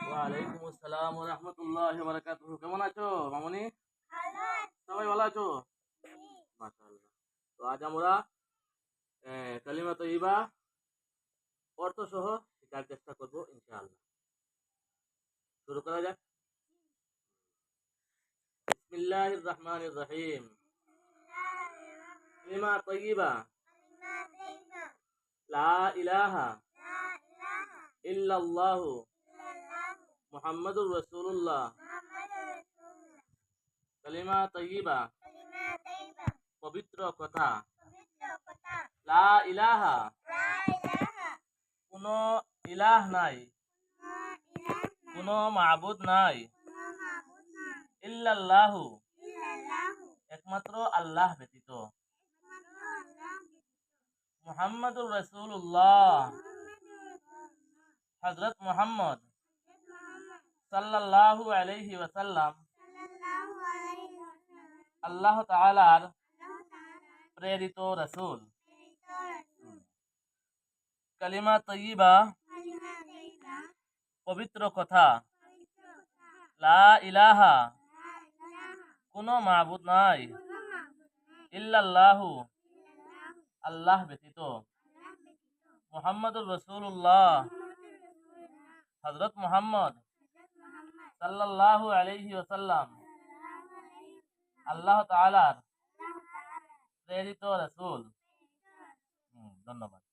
ওয়ালাইকুম আসসালাম ওয়া রাহমাতুল্লাহি ওয়া বারাকাতুহু। কেমন আছো মামুনি? সবাই ভালো আছো? মাশাআল্লাহ। তো আজ আমরা কালিমা তয়্যিবা অর্থ সহ শেখার চেষ্টা করব ইনশাআল্লাহ। শুরু করা যাক। বিসমিল্লাহির রহমানির রহিম। কালিমা তয়্যিবা লা ইলাহা ইল্লাল্লাহু মুহাম্মাদুর রাসূলুল্লাহ। কালিমা তয়্যিবা পবিত্র কথা। লা ইলাহা কোনো ইলাহ নাই, কোনো মাবুদ নাই। ইল্লাল্লাহু একমাত্র আল্লাহ ব্যতীত। মুহাম্মাদুর রাসূলুল্লাহ হযরত মুহাম্মদ সাল্লাল্লাহু আলাইহি ওয়াসাল্লাম আল্লাহ তাআলার প্রেরিত রাসূল। কালিমা তয়্যিবা পবিত্র কথা। লা ইলাহা কোনো মাবুদ নাই, ইল্লাল্লাহু আল্লাহ ব্যতীত। মুহাম্মাদুর রাসূলুল্লাহ হযরত মুহাম্মদ সাল্লাল্লাহু আলাইহি ওয়াসাল্লাম আল্লাহ তাআলার প্রেরিত রাসূল। ধন্যবাদ।